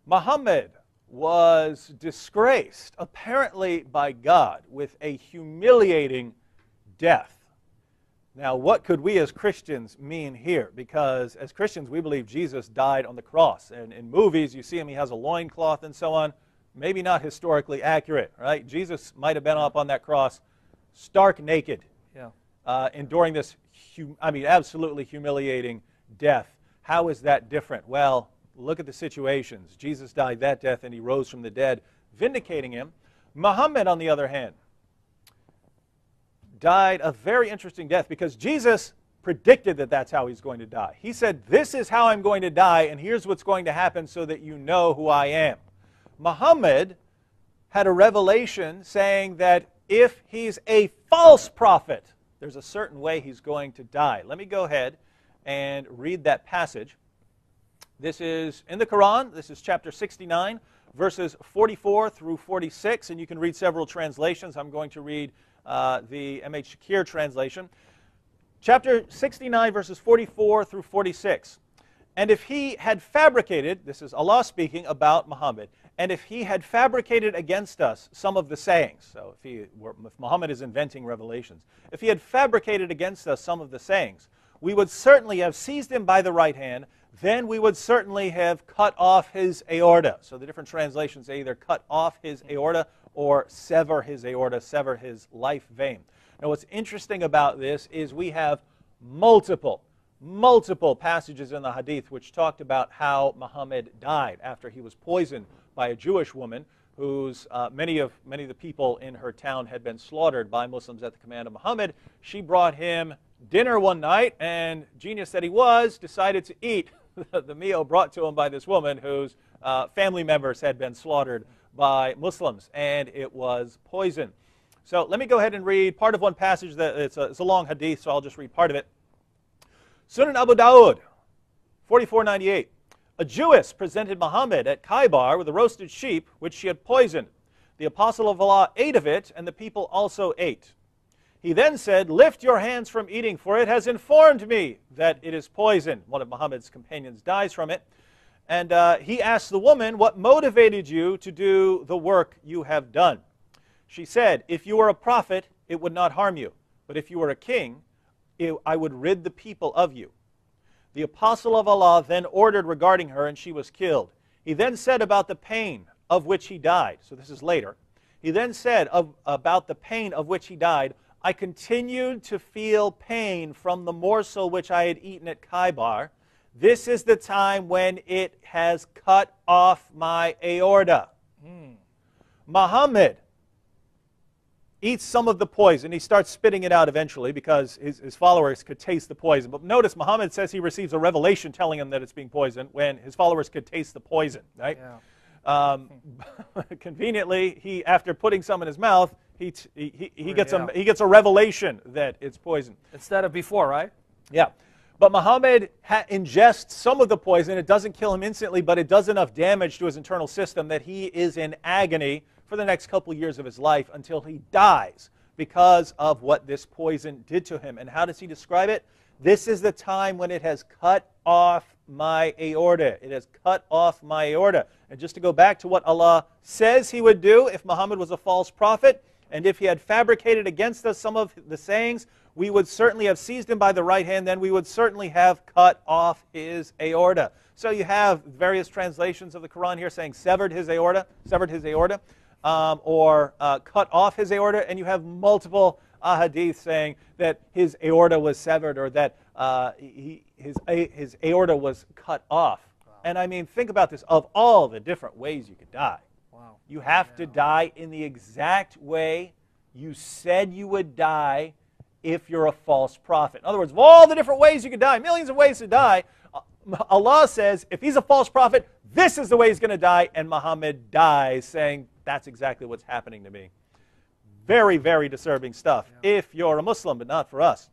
Muhammad was disgraced, apparently by God, with a humiliating death. Now, what could we as Christians mean here? Because as Christians, we believe Jesus died on the cross. And in movies, you see him, he has a loincloth and so on. Maybe not historically accurate, right? Jesus might have been up on that cross stark naked, enduring this, absolutely humiliating death. How is that different? Well, look at the situations. Jesus died that death and he rose from the dead, vindicating him. Muhammad, on the other hand, died a very interesting death because Jesus predicted that that's how he's going to die. He said, this is how I'm going to die, and here's what's going to happen so that you know who I am. Muhammad had a revelation saying that if he's a false prophet, there's a certain way he's going to die. Let me go ahead and read that passage. This is in the Quran. This is chapter 69, verses 44 through 46, and you can read several translations. I'm going to read the M.H. Shakir translation. Chapter 69, verses 44 through 46. And if he had fabricated, this is Allah speaking about Muhammad, and if he had fabricated against us some of the sayings, so if Muhammad is inventing revelations, if he had fabricated against us some of the sayings, we would certainly have seized him by the right hand, then we would certainly have cut off his aorta. So the different translations say either cut off his aorta or sever his aorta, sever his life vein. Now what's interesting about this is we have multiple passages in the hadith which talked about how Muhammad died after he was poisoned by a Jewish woman whose many of the people in her town had been slaughtered by Muslims at the command of Muhammad. She brought him dinner one night, and genius that he was, decided to eat the meal brought to him by this woman whose family members had been slaughtered by Muslims, and it was poison. So let me go ahead and read part of one passage. It's a long hadith, so I'll just read part of it. Sunan Abu Dawud, 4498. A Jewess presented Muhammad at Khaybar with a roasted sheep which she had poisoned. The apostle of Allah ate of it, and the people also ate. He then said, lift your hands from eating, for it has informed me that it is poison. One of Muhammad's companions dies from it. And he asked the woman, what motivated you to do the work you have done? She said, if you were a prophet, it would not harm you. But if you were a king, I would rid the people of you. The apostle of Allah then ordered regarding her, and she was killed. He then said about the pain of which he died. So this is later. He then said about the pain of which he died, I continued to feel pain from the morsel which I had eaten at Khaybar. This is the time when it has cut off my aorta. Muhammad eats some of the poison. He starts spitting it out eventually because his followers could taste the poison. But notice Muhammad says he receives a revelation telling him that it's being poisoned when his followers could taste the poison, right? Yeah. Conveniently, after putting some in his mouth, he gets a revelation that it's poison. Instead of before, right? Yeah. But Muhammad ingests some of the poison. It doesn't kill him instantly, but it does enough damage to his internal system that he is in agony for the next couple of years of his life until he dies because of what this poison did to him. And how does he describe it? This is the time when it has cut off my aorta. It has cut off my aorta. And just to go back to what Allah says he would do if Muhammad was a false prophet, and if he had fabricated against us some of the sayings, we would certainly have seized him by the right hand, then we would certainly have cut off his aorta. So you have various translations of the Quran here saying severed his aorta, or cut off his aorta, and you have multiple ahadith saying that his aorta was severed or that his aorta was cut off. Wow. And I mean, think about this. Of all the different ways you could die, wow, you have to die in the exact way you said you would die if you're a false prophet. In other words, of all the different ways you could die, millions of ways to die, Allah says, if he's a false prophet, this is the way he's going to die, and Muhammad dies saying, that's exactly what's happening to me. Very, very disturbing stuff if you're a Muslim, but not for us.